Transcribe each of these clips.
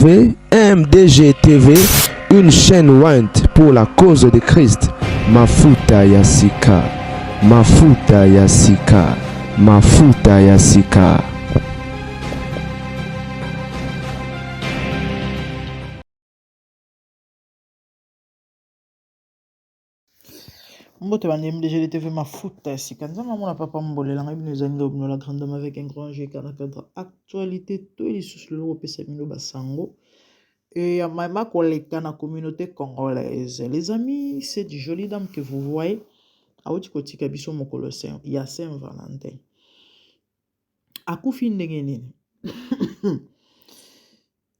MDG TV, une chaîne Wint pour la cause de Christ. Mafuta Yasika, Mafuta Yasika, Mafuta Yasika. Mbote bande MDG TV Mafuta Yasika. Nous avons papa mbolé la nous allons la grande dame avec un grand jeu qui a cadre actualité tout les sous le Europe Samino Basango. Et à ma collègue dans la communauté congolaise. Les amis, cette jolie dame que vous voyez, à Outikoti Kabiso Mokolossin, il y a Saint-Valentin. À Koufi Ndengenine.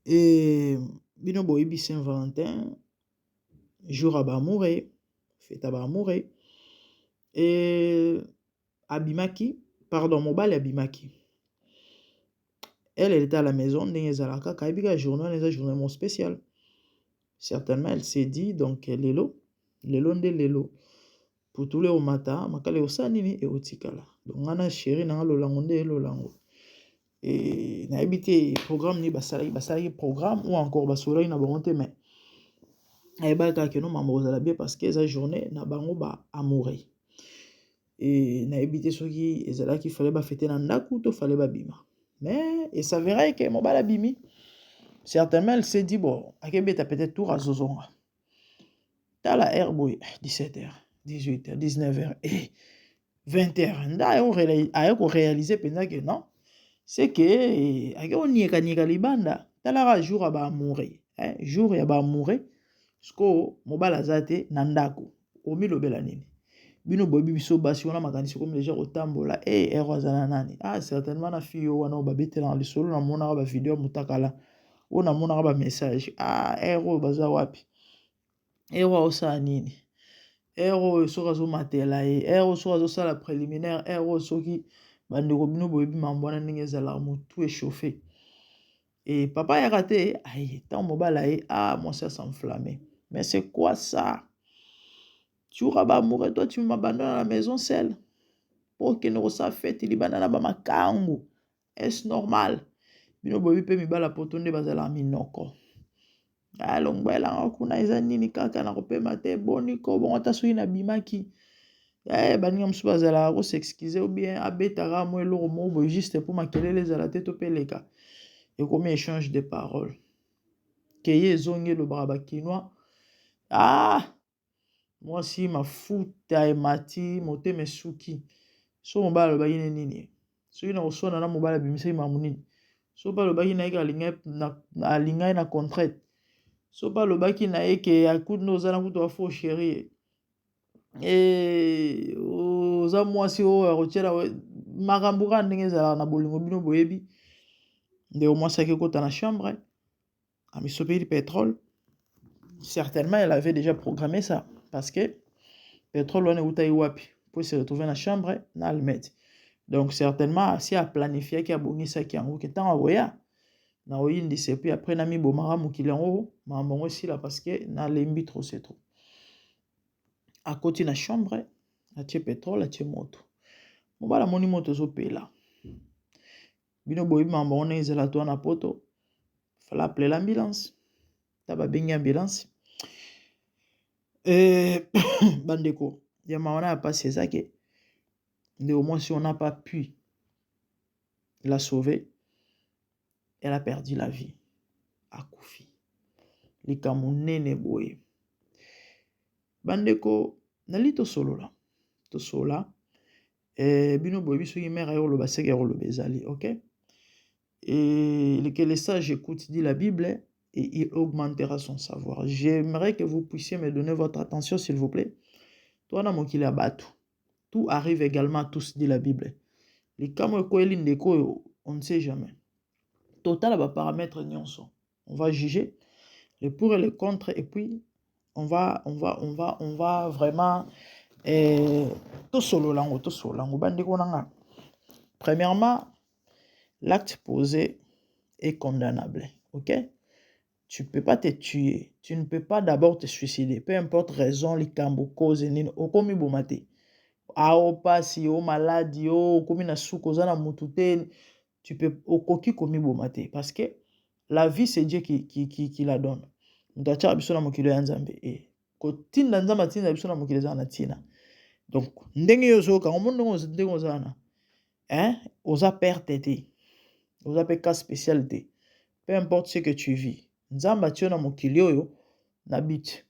Et Bino Boibi Saint-Valentin, jour à Bamouré, fête à Bamouré. Et Abimaki, pardon, Mobile Abimaki. Elle était à la maison, Ndengezalaka, Kaibiga journée, une journée spéciale. Certainement, elle s'est dit, donc, Lelo, pour tous les au matin, Makale Osanini et Otikala. Donc, on a chéri, dans le lango, Lolango. Et, n'a habité programme, ni basali programme, ou encore basura, n'a bonté, mais, et bah, que nous, maman, vous allez bien, parce que cette journée, n'a bango, ba, amoureux. Et, n'a habité ceux qui, et là, qu'il fallait, ba, fêter, n'a ndaku, to, fallait, ba, bima. Mais, il s'avérait que, mon bala bimi, certainement, elle s'est dit, bon, à Québec, t'as peut-être tout à Zozonga. T'as la herbe, 17h, 18h, 19h et 20h. Nda on réaliser pendant que non. C'est que on n'y a libanda. T'as la jour à ba mourir. Jour ya ba mourir. Sko mobile azate nandako. Omi lobela nini. Bino bobi biso basi on a makanisi comme déjà au tambola ero azana nani. Ah certainement na fiyo wana babete na lisolo na mona ba vidéo mutakala. Ona mona ba message. Ah ero baza wapi. Ero osa nini. Ero soka zo matela ero soka zo sala préliminaire ero soki bandeko bino boyebi mambwana ndenge ezala tout est chauffé. Et papa a raté tant mobile moi ça s'enflammait. Mais c'est quoi ça? Tu auras mourir toi tu m'abandonnes à la maison seule pour que nous ça fête libana na ba makangu. Est-ce normal? Bino boyebi pe mibala potonde bazala minoko. Alongwela kuna eza nini kaka na kopema te boniko bon atasui na bimaki baninga musu bazala ko s'excuser ou bien abetara mo eloko mo bo juste pour makelele ezala te to peleka et comme échange de paroles keye zonge lo baraba kinois moi si mafuta emati moteme suki so mobala lo bayine nini so ina osona na mobala bimisa mamunini so ba lo bayina ika alinga na contrainte so pas le baki na eke à coup de nos ana kuto faux chéri et oza mwasi o rotiera makambuka ndenge za na bolingo bino boyebi nde au moins ça ke kota na chambre a mi sopi du pétrole certainement elle avait déjà programmé ça parce que pétrole on est utai wapi pour se retrouver na chambre na almet donc certainement si a planifié ki a bongisa ki yango ke tanga oya na oyindi c'est puis après na mi bomara mukili yango mambo aussi là parce que na lembi trop c'est trop à côté na chambre na tie pétrole a tie moto mobala moni moto zo pela bino boyi mambo on ezela to na poto fallait appeler l'ambulance taba bengi ambulance bandeko ya maona a passé ça que au moins si on n'a pas pu la sauver elle a perdu la vie à Koufi likambo nene boye bandeko nali tosolola bino boye biso ki mère ayo loba seke ayo loba ezali ok et que les sages écoutent dit la Bible et il augmentera son savoir. J'aimerais que vous puissiez me donner votre attention s'il vous plaît. Toi na mokili abatu tout arrive également à tous dit la Bible likamo ekoyeli ndeko on ne sait jamais total ba paramètres nyonso on va juger le pour et le contre et puis on va vraiment tout solo lango bandeko nanga. Premièrement, l'acte posé est condamnable, ok? Tu peux pas te tuer, tu ne peux pas d'abord te suicider, peu importe raison, likambo cause nini okomi bomate. Ao pasi o maladie o komi na suko za na mutute tu peux okoki komi bomate parce que La vie, c'est Dieu qui la donne. Mutacha biso na mokilo ya Nzambe. Kotinda Nzambe tinda biso na mokilo za na tina. Donc, ndenge yo zo ka omondo ndenge ozana. Oza perte te. Oza pe cas spécial te. Peu importe ce que tu vis. Nzamba tio na mokilo yo na bit.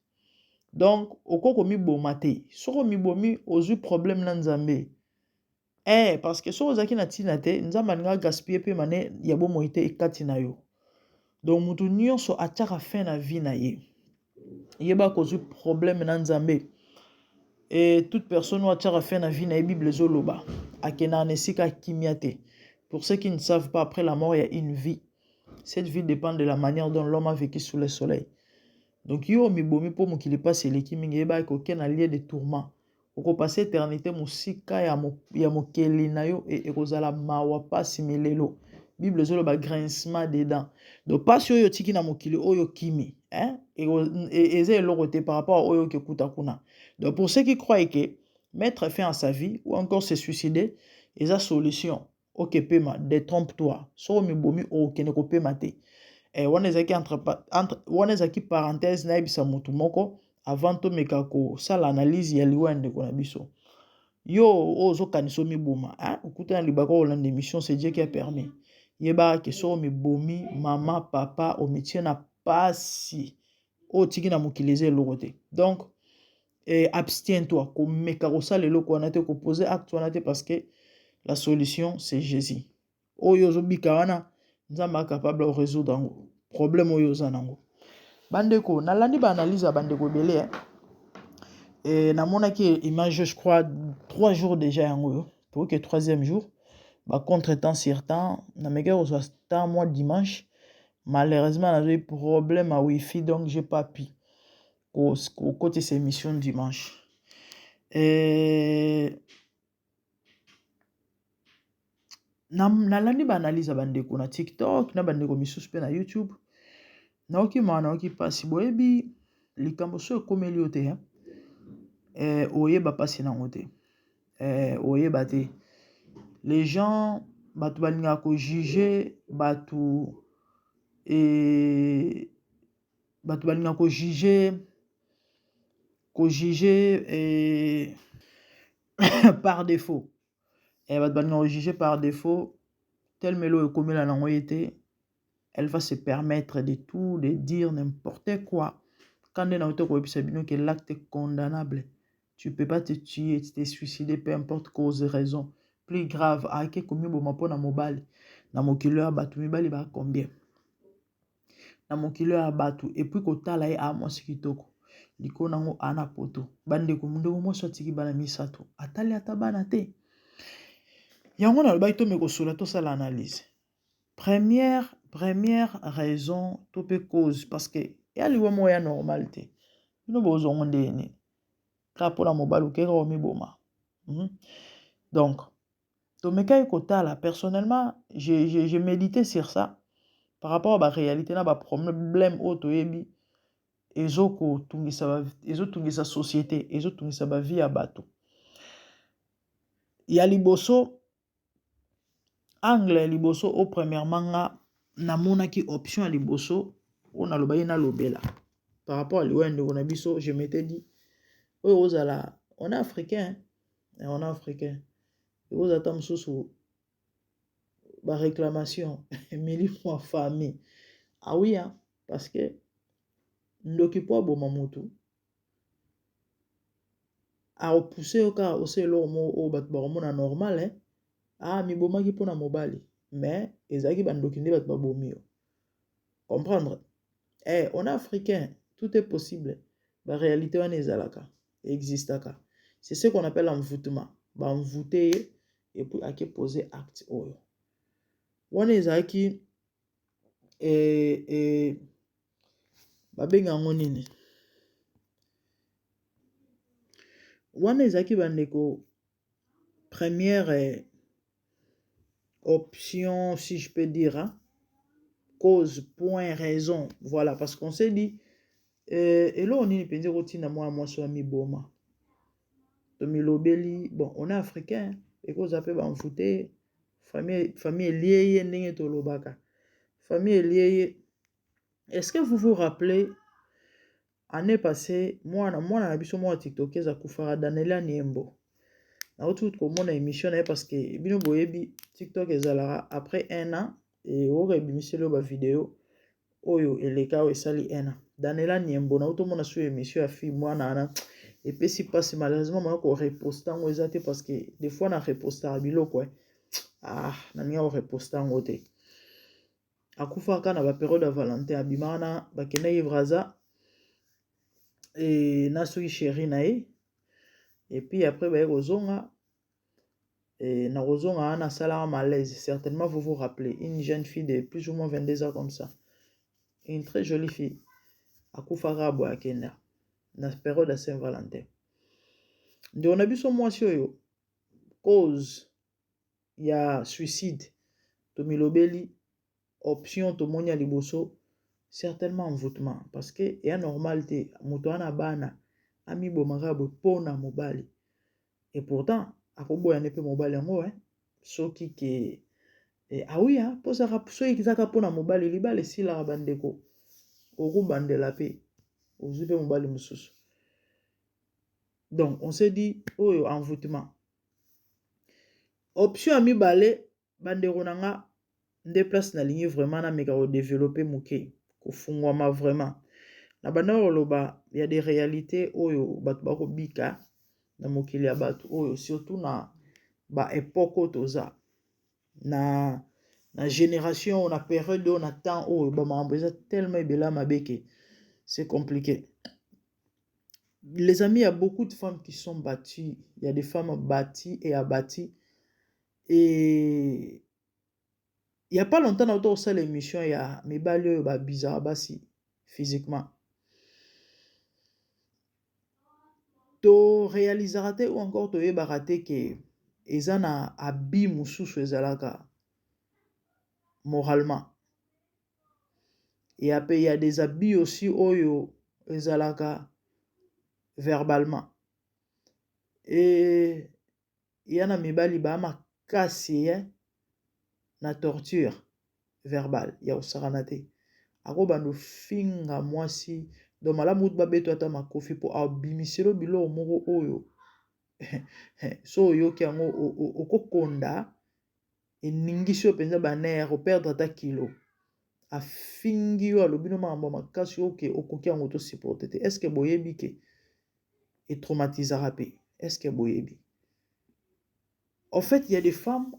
Donc, okoko mi boma te. Soko mi bomi ozu problème na Nzambe. Parce que so ozaki na tina te, Nzamba nga gaspiller pe mané ya bomo ite ekati na yo. Donc, mutu nyonso atiaka fin na vie na ye. Yeba kozu problème na Nzambe. Et toute personne ou atiaka fin na vie na ye Bible zoloba. Akena anesika kimiate. Pour ceux qui ne savent pas, après la mort, il y a une vie. Cette vie dépend de la manière dont l'homme a vécu sous le soleil. Donc, yo mi bomi po mo kili passe leki mingi yeba ko ken na lieu de tourment. Oko passer éternité musika ya mokeli na yo et ekozala mawa pasi milelo. Bible zoloba grincement des dents. Donc pas sur yo tiki na mokili oyo kimi, et eze eloko te par rapport oyo ke kuta kuna. Donc pour ceux qui croient que mettre fin à sa vie ou encore se suicider, eza solution. OK pema, détrompe-toi. So mi bomi o keneko pema te. Wana ezaki parenthèse na ebisa mutu moko avant to mekako sala analyse ya liwa ndeko na biso. Yo ozo kaniso mi boma, okuta na libako olanda émission, c'est Dieu qui a permis. Yeba ke so mi bomi mama papa o métier na pasi o tiki na mokileze lokote. Donc abstiens-toi ko mekako sala eloko wana te ko poser acte wana te parce que la solution c'est Jésus. Oyo zo bika wana Nzamba capable de résoudre ngo problème oyo zanango. Bandeko nalandi ba analyse bandeko belé na monaki image je crois 3 jours déjà yango pour que 3e jour ba contre-temps sur temps na mega au temps moi dimanche malheureusement on a eu problème à wifi donc j'ai pas pu au côté ces émissions dimanche nalandi ba analyse bandeko na TikTok na bandeko misusu pe na YouTube naoki pasi boyebi likambo so ekomeli yo te oyeba pasi nango te oyeba te les gens batu balinga ko juger batu balinga ko juger par défaut batu balinga ko juger par défaut tel melo ekomela nango yete elle va se permettre de tout, de dire n'importe quoi. Quand on a que l'acte est condamnable, tu ne peux pas te tuer, te suicider, peu importe cause, raison. Plus grave, ake komi bo mapona mobile, na mokilo ya batu mibali ba combien? Na mokilo ya batu, et puis kotala ye a mwasi kitoko. Liko nango ana poto. Bande ko munde mo so tiki bana misato. Atali atabana te. Yango na lobai to meko sola to sala analyse. Première raison, tope cause, parce que ya liwa moya normalité. Nous besoin de ne. Pour la mobile ou kera omi boma. Donc, to meka ekotala personnellement, j'ai médité sur ça par rapport à la réalité na ba problème auto yebi ezoko tungisa société, ezo tungisa ba vie ya bato. Ya liboso angle liboso au premièrement nga namona ki option liboso on a lobaye na lobela par rapport à l'ouest on a biso je m'étais dit oh ozala on est africain et aux attentes sous ba réclamation mili moi famille ah oui parce que ndoki po boma mutu a repousser au cas au selo mo o bat ba mona normal mi bomaki pona mobali mais ezaki bandoki nde bat ba bomi comprendre on est africain tout est possible la réalité wana ezalaka existaka c'est ce qu'on appelle envoûtement ba envoûter et puis ake poser acte oyo wana ezalaki babenga ngo nini wana ezalaki bandeko première option si je peux dire cause point raison voilà parce qu'on s'est dit et là on est pensé routine moi sur mi boma to mi lobeli bon on est africain et cause appelle ba envoûter famille liée ndenge to lobaka famille liée Est-ce que vous vous rappelez, année passée, moi na biso moi TikTok eza kufara Daniela Niembo. Na tout comme mon émission parce que bino boyebi TikTok ezala après 1 an et ore bimiselo ba vidéo oyo eleka o esali 1 an. Daniela Niembo na tout mona sur émission ya fille moi na et puis si passe malheureusement moi ko reposter ngo ezate parce que des fois na reposter biloko na nia o reposter ngo te. Akufaka na ba période ya Valentin abimana bakena Yvraza et na soki chéri na ye et puis après ba kozonga et na kozonga ana sala malaise. Certainement vous vous rappelez une jeune fille de plus ou moins 22 ans comme ça, une très jolie fille akufaka bo akenda na période de Saint-Valentin. Nde on a biso mwasi oyo cause ya suicide to milobeli option to monia liboso certainement envoûtement parce que ya normal te moto ana bana ami bomaka bo pona mobali et pourtant akoboya ne pe mobali yango soki ke oui posa so ikizaka pona mobali libale sila bandeko okubandela pe ozupe mobali mususu. Donc on s'est dit oyo envoûtement option ami balé bandeko nanga nde place na ligne vraiment na meka ko développer muke ko fungwama vraiment na banda oloba il y a des réalités oyo batu bako bika na mokili ya batu oyo surtout na ba époque toza na génération na période on attend oyo ba mambo eza tellement ebela mabeke c'est compliqué. Les amis, il y a beaucoup de femmes qui sont battues, il y a des femmes bâties et abattues et il y a pas longtemps dans autour de l'émission il y a mes balles ba bizarre basi physiquement to réaliser ou encore to yebaraté que ezana abi mususu ezalaka moralement et après il y a des habits aussi oyo ezalaka verbalement et il y en a mibali ba makasi na torture verbale ya osaranate ako bando finga mwasi do malamu ba beto ata makofi po abimiselo bilo moko oyo so yoki yango okokonda eningisio penza baner o perdre ata kilo afingi yo alobino mambo makasi oke okoki yango to supporter te. Est-ce que boyebi ke et traumatisera pe? Est-ce que boyebi? En fait, il y a des femmes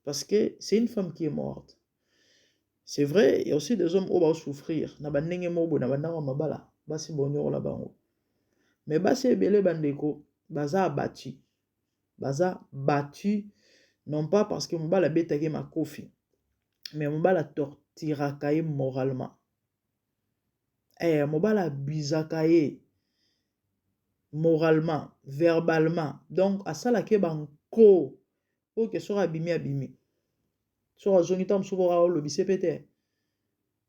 parce que c'est une femme qui est morte. C'est vrai, il y a aussi des hommes qui vont souffrir. Na bandenge mobo na bandanga mabala, basi bonyo la bango. Mais basi ebele bandeko, baza abattu. Baza battu non pas parce que mobala betake makofi, mais mobala torturaka ye moralement. Mobala bizaka ye moralement, verbalement. Donc asala ke banko oke sora abimi. Sora zongitam sobora olobise pete.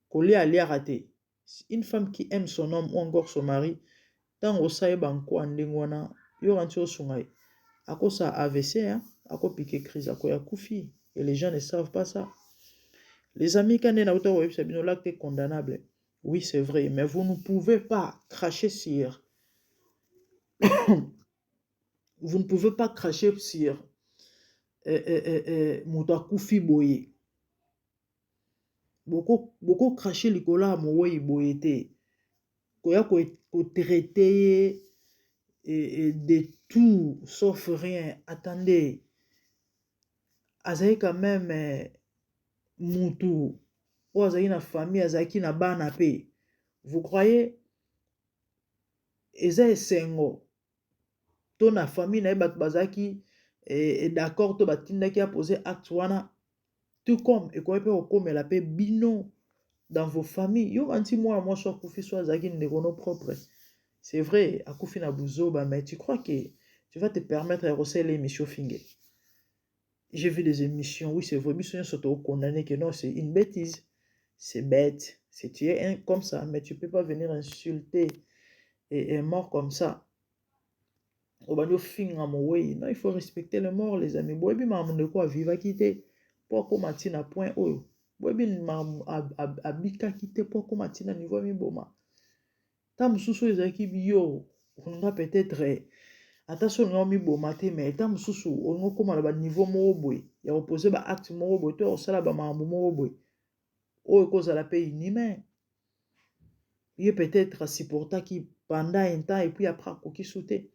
Kolia alia raté. Une femme qui aime son homme ou encore son mari, tant au saye banko andengwana, yo ranti osungai. Ako sa AVC, ako piqué crise, ako ya koufi. Et les gens ne savent pas ça. Les amis, quand on a autant web, c'est l'acte condamnable. Oui, c'est vrai, mais vous ne pouvez pas cracher sur. Vous ne pouvez pas cracher sur Mouta Koufi Boye. Beaucoup cracher le cola à Moye Boyete. Koya ko traiter de tout sauf rien. Attendez. Azaï quand même Moutou. Ou Azaï na famille, Azaï na bana pe. Vous croyez? Eza esengo. To na famille na bat bazaki et d'accord to batinda qui a posé acte wana tout comme et quoi peut comme la paix bino dans vos familles yo anti moi soit koufi soit zaki ndekono propre. C'est vrai à koufi na buzoba mais tu crois que tu vas te permettre de recevoir l'émission Fingue? J'ai vu des émissions, oui c'est vrai, mission surtout condamné que non c'est une bêtise, c'est bête, c'est tu es comme ça mais tu peux pas venir insulter et mort comme ça. Non, il faut respecter les morts, les amis. Boy, bi maman de quoi vivre quitter. Pour commencer na point oyo. boyebi abikaki te po akoma ntina niveau miboma ta mosusu ezalaki biyo olinga peut-être ata so olinga miboma te mais ta mosusu olinga okoma na baniveau moko boye ya kopose baacte moko boye to ya kosala bamakambo moko boye oyo ekozala mpe inhumain ye peut-être asupportaki pendant un temps et puis après akoki su te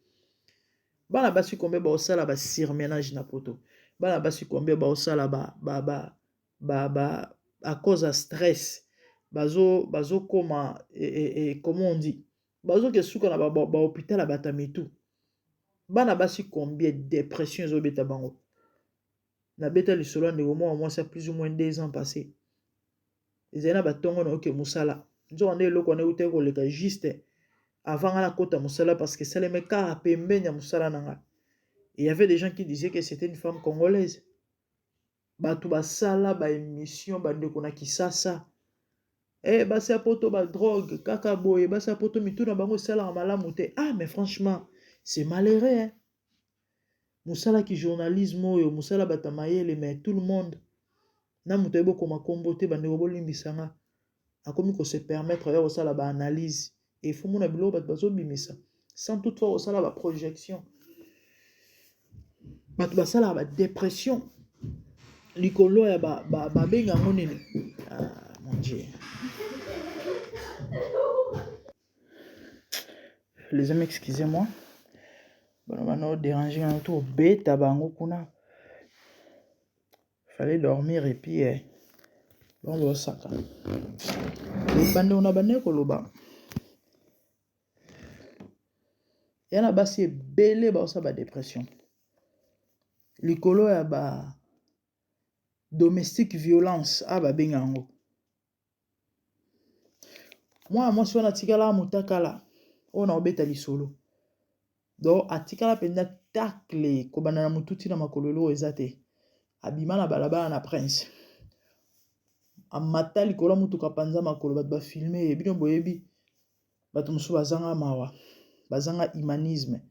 bana basi combien baosala basurménage na poto bana basi combien baosala à cause ya stress bazokoma comment on dit bazokesuka na bahôpital ya bato ya mitu bana basi combien dépression ezobeta bango nabeta lisolo ya ndeko moko mwasi ya plus ou moins 2 ans passé ezali na batongo na oke mosala nzoka nde eloko wana eutai koleka juste avant nga nakota mosala parce que esalemi kaka pembeni ya mosala na nga et y avait des gens qui disaient que c'était une femme congolaise bato basala baémission bandeko na kisasa basi ya poto badrogue kaka boye basi ya poto mitu na bango esalaka malamu te mais franchement c'est malheureux hein? Mosala ki journalisme oyo mosala bata mayele mais tout le monde na moto ayebokoma kombo te bandeko bolimbisa nga akomi ko se permettre ya kosala baanalyse et faut mona biloko bato bazobimisa sans toutefois kosala baprojection bato basalaka badépression likolo ya babenga yango nini mon dieu les amis excusez-moi bana bana déranger na to beta bango kuna fallait dormir et puis bon lo saka les bande on a bande koloba yana basi ebele baosa badépression likolo ya domestique violence babenga yango mwasi wana atikala motakala oyo na obeta lisolo donc atikala mpenza takle kobanda na motuti na makololo eza te abima na balabala na prince amata likolo mutuka panza makolo bato bafilme bino boyebi bato mosusu bazanga mawa bazanga humanisme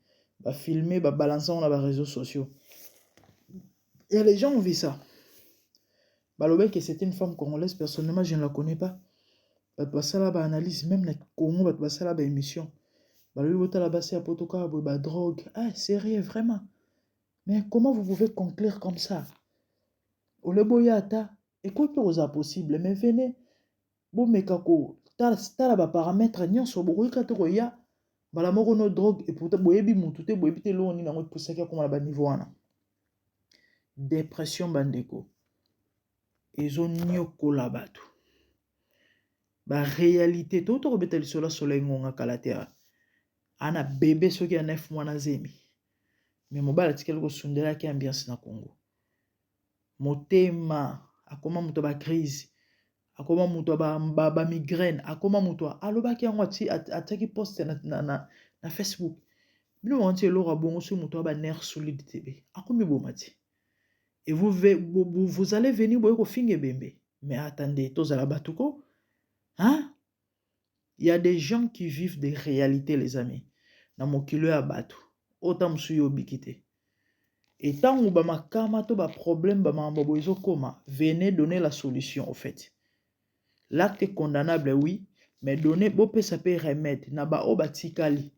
bafilme babalançant na baréseaux sociaux et les gens ont vu ça balobé que c'était une femme congolaise personnellement je ne la connais pas bato basala baanalyse même na Congo bato basala baémission balobi botala basi ya potoka boye badrogue sérieux vraiment mais comment vous pouvez conclure comme ça oleboya ata écoute oza possible mais venez bomeka ko tala baparamètre nyonso bokoyika te koya mbala moko no drogue et pourtant boyebi mutu te boyebi te eloko nini yango epusaki akoma na baniveau wana dépression bandeko ezoniokola bato baréalité to tokobeta lisolo ya soleil ngonga kala te ana bebe soki ya 9 mois na zemi mais mobali atikali kosundelaki ambiance na Congo motema akoma moto bacrise akoma moto bamigraine akoma moto alobaki yango atiaki poste na Facebook bino banti eloko abongo soki moto abaner solide tebe akomi boma ti et vous allez venir boye kofinga ebembe mais attendez tozala batuko il y a des gens qui vivent des réalités les amis na mokilo ya bato ota mosu yo bikite et tant ba makama to ba problème ba mambo bozo koma venez donner la solution au fait l'acte est condamnable oui mais donner bopesa pe remède na ba obatikali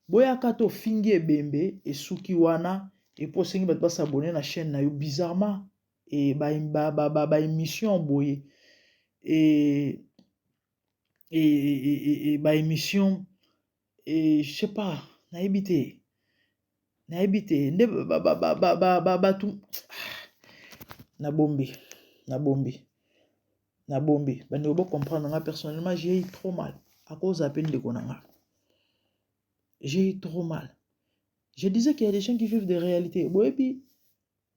boya kato fingi ebembe esuki wana et pour singi ba s'abonner na chaîne na yo bizarrement et ba émission boye et ba émission et je sais pas na habité nde batu na bombi bande obo comprendre nga personnellement j'ai eu trop mal à cause à peine de konanga j'ai eu trop mal je disais qu'il y a des gens qui vivent des réalités boyebi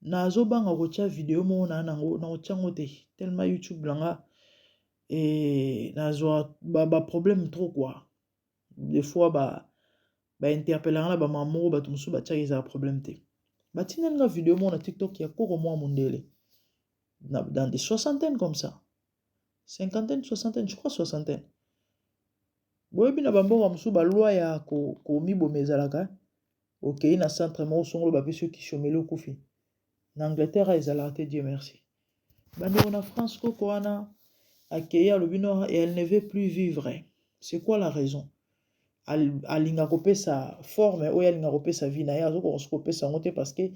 nazo banga kocha vidéo mo na nango na ochango te tellement YouTube langa et nazo ba problème trop quoi des fois ba interpeller na ba maman ba tumsu ba tchaki za problème te ba tinanga vidéo mo na TikTok ya koko mo mondele dans des soixantaines comme ça cinquantaine soixantaine je crois soixantaine boyebi na bamboka musu ba loi ya ko miboma ezalaka okei na centre mo songolo ba peso ki chomelo kufi na Angleterre ezalaka te Dieu merci Bande on a France koko wana accueillir le bino et elle ne veut plus vivre. C'est quoi la raison? Alinga kopesa forme ou alinga kopesa vie na ya azoko kopesa ngote parce que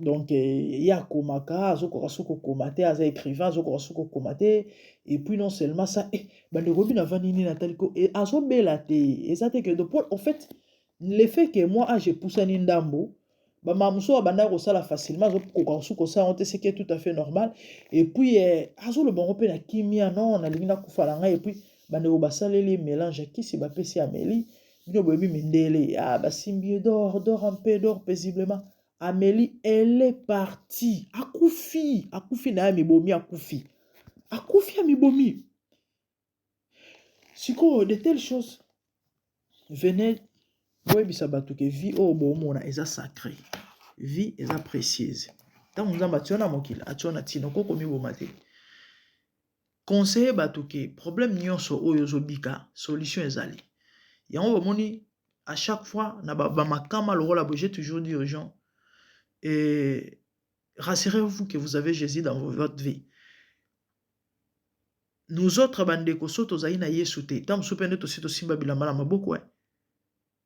donc ya komaka azoko kasuko komate aza écrivain azoko kasuko komate et puis non seulement ça bande robi na vanini nataliko et azo belate ezate que en fait le fait que moi j'ai poussé ndambo ba mamuso abanda ko sala facilement azoko kasuko ça on c'est que tout à fait normal et puis azo le bon pe na kimia non na lingina kufala ngai et puis bande ko basaleli mélange qui si bapesi Amélie bino boyebi mindele basimbi dort un peu dort paisiblement. Amélie, elle est partie. Akufi na mibomi akufi. Akufi a mibomi. Siko de telles choses venaient boyebi sabatu ke vie o bomona eza sacré. Vie eza précieuse. Tant nzamba tiona mokila ationa tino koko miboma te. Conseiller batu ke problème nyonso oyo zobika solution ezali. Yango bomoni à chaque fois na ba makama le rôle j'ai toujours dit aux gens et rassurez-vous que vous avez Jésus dans votre vie. Nous autres bandeko soto zaina Yesu te tam supende to sito simba bilamba na maboko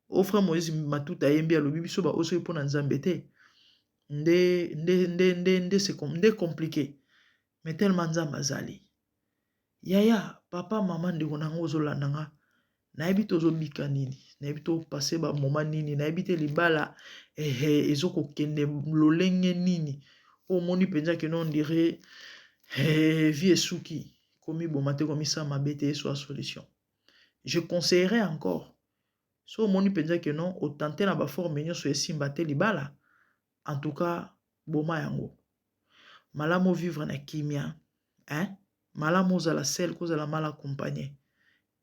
o frère Moïse matuta yembi alobi biso ba oso ipona nzambe te c'est compliqué mais tellement nzamba zali yaya papa maman ndeko nango ozolanda nga nayebi tozobika nini nayebi to passer ba moment nini nayebi te libala ezoko kende lolenge nini o moni penza que non dirait vie esuki komi bomate komi sa mabete soit solution. Je conseillerais encore so moni penza que non au tenter na ba forme nyonso esimba te libala en tout cas boma yango malamo vivre na kimia malamo za la selle cause la mal accompagné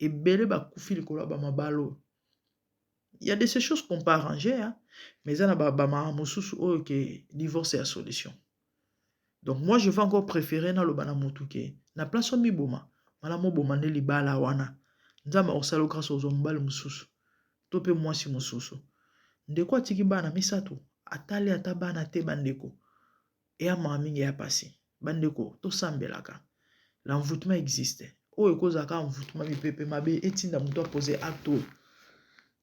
et belé ba kufi likolo ba mabalo. Il y a de ces choses qu'on peut arranger mais ça na ba mosusu o que divorce est la solution. Donc moi je vais encore préférer na lo bana motuke na place mi boma malamo boma ne libala wana nzama osalo grâce aux ombal mususu tope moi si mususu ndeko atiki bana misato atali atabana te bandeko et à mingi ya passé bandeko to sambelaka l'envoûtement existe o ekozaka envoûtement mipepe mabe etinda muto a poser acte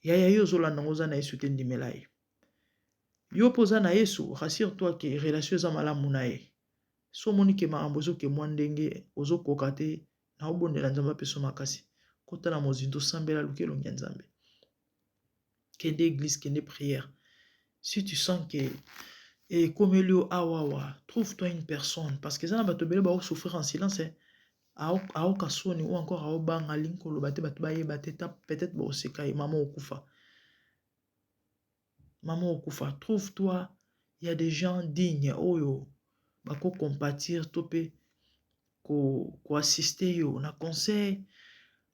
yaya yo zolanda ngoza na Yesu te ndimelaye yo poza na Yesu rassure-toi que relation za malamu na ye so moni ke makambo ezoke mwa ndenge ozokoka te na obondela nzambe apeso makasi kota na mozindo sambela lukelo ya nzambe kende église kende prière si tu sens que comme Elio awawa trouve-toi une personne parce que ça na bato bele ba souffrir en silence ao kasoni ou encore ao banga linkolo bate bato ba yeba te peut-être ba oseka maman okufa trouve-toi il y a des gens dignes oyo bako compatir topé ko assister yo na conseil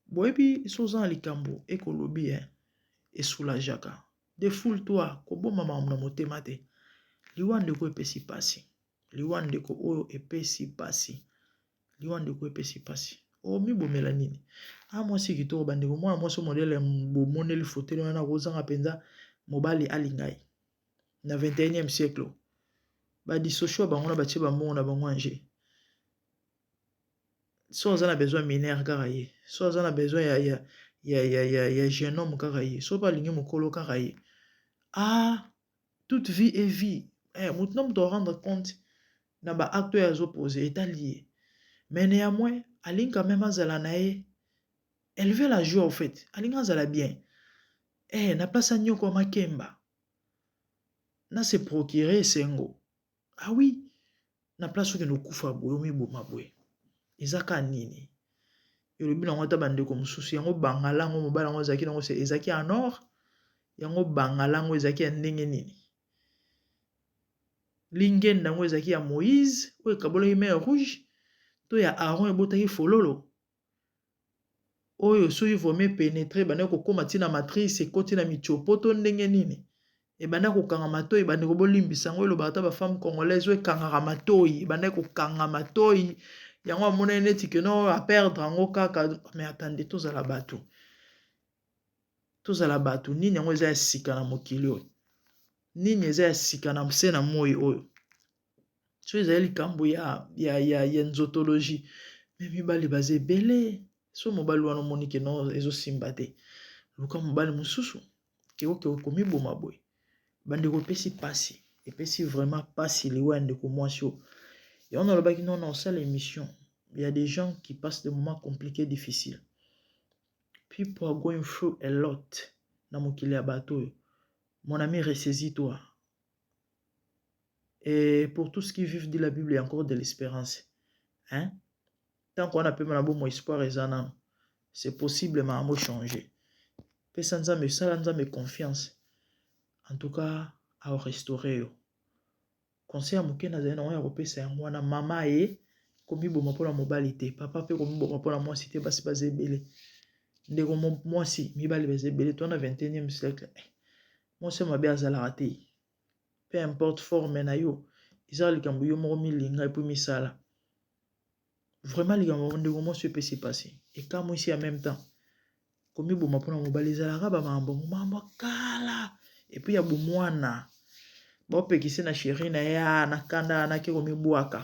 boyebi soza likambo ekolobi et soulajaka défoule-toi ko boma mamu na motema te liwande ko epesi pasi liwande ko oyo epesi pasi liwande ko epesi pasi o mi bomela nini moi si kitoko bandeko moi so modèle bomoneli fauteuil wana kozanga penza mobali alingai na 21e siècle ba dissocier bango na batie bango na bango anje so on a besoin mineur kaka ye so on a besoin ya jeune homme kaka ye so pas lingi mokolo kaka ye toute vie est vie maintenant on doit rendre compte na ba acte ya zo poser est allié mais néanmoins aline quand même azala nae elle veut la joie en fait aline azala bien na place nyoko makemba na se procurer sengo oui na place que no kufa boyo mi boma boye ezaka nini yolobi nango ata bandeko mosusu yango bangalango mobala yango ezaki nango ezaki en or yango bangalango ezaki ya ndenge nini lingenda yango ezaki ya Moïse oyo ekabolaki mer rouge to ya Aaron ebotaki fololo oyo soki vome pénétrer banda kokoma ntina matrice ekoti na mitiopo to ndenge nini ebanda kokanga matoi ebandi kobolimbisa yango elobaka ata bafemme congolaise oyo ekangaka matoi ebanda kokanga matoi yango amona neti ke no a perdre yango kaka mais attendez tozala bato nini yango eza ya sika na mokili oyo nini eza ya sika na mse na moi oyo so ezali likambo ya nzotologie me mibali baza ebele so mobali wana omoni ke no ezosimba te luka mobali mosusu keoke okomiboma boye bandeko epesi pasi epesi vraiment pasi liwa ya ndeko mwasi oyo et on a le non on sait l'émission il y a des gens qui passent des moments compliqués difficiles people are going through a lot na mokili ya bato mon ami ressaisis-toi et pour tous qui vivent de la Bible il y a encore de l'espérance hein tant qu'on a peu na bon espoir ezana c'est possible mais à changer pesa nzambe sala nzambe confiance en tout cas à restaurer yo conseil amoke na zana ya kopesa yango wana mama e komiboma mpona mobali te papa pe komiboma mpona mwasi te basi baza ebele ndeko mwasi mibali baza ebele to na 21e siècle mwasi mabe azalaka te peu importe forme na yo ezala likambo yo moko milinga epuis misala vraiment likambo ndeko mwasi epesi pasi ekamo ici en même temps komiboma mpona mobali ezalaka bamambo kala epuis ya bomwana bopekisi na chéri na ya na kanda na ke komibwaka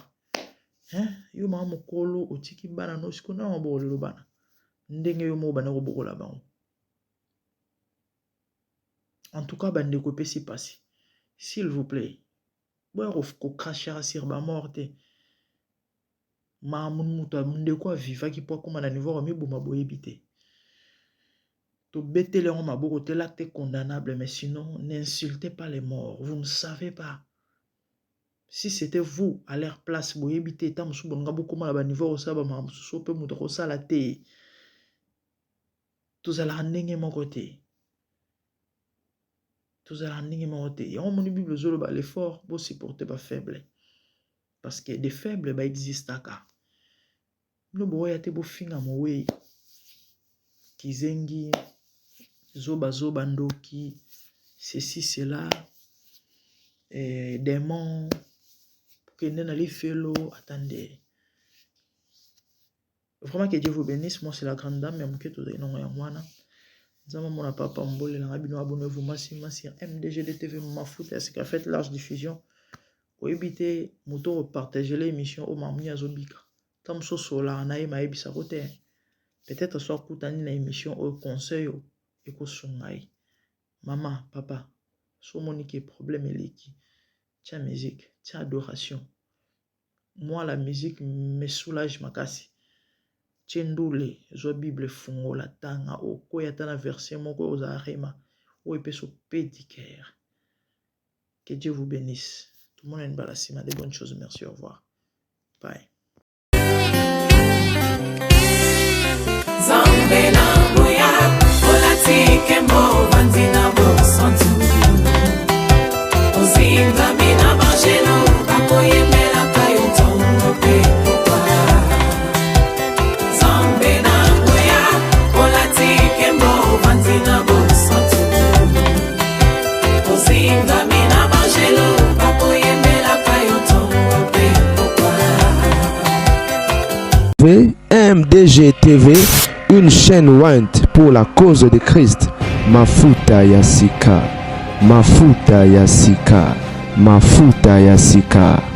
yo mama mokolo otiki bana no siko na mabolelo bana ndenge yo mo bana kobokola bango en tout cas bandeko epesi pasi s'il vous plaît boya kokrashaka sur bamorte mamu mutu ndeko avivaki po akoma na niveau komiboma boyebi te tobetele yango maboko te l'acte condamnable mais sinon n'insultez pas les morts vous ne savez pas si c'était vous à leur place boyebi te ta mosusu bonga bokoma na baniveau osala bamama mosusu mpe moto akosala te tozalaka ndenge moko te yango moni bible ozoloba l'effort bosupporte bafaible parce que des faibles baexistaka bino boya te bofinga mowei kizengi zoba ndoki ceci cela démon kende na lifelo attendez vraiment que Dieu vous bénisse moi c'est la grande dame ya moketo de non ya mwana nzama mona papa mbole na bino abonnez-vous massivement sur MDGD TV mafuta c'est qu'a fait large diffusion oyebite moto partager l'émission au mamuni azobika tam so sola na yema ebisa kote peut-être soit kutani na émission au conseil ekosungai maman papa so monique problème eleki tia musique tia adoration moi la musique me soulage makasi tchendule zo bible fungola tanga okoya ta na verset moko ozarema o epeso pédicaire que Dieu vous bénisse tout le monde a une balasima des bonnes choses merci au revoir bye MDG TV, une chaîne Wint pour la cause de Christ. Mafuta ya sika, mafuta ya sika, mafuta ya sika.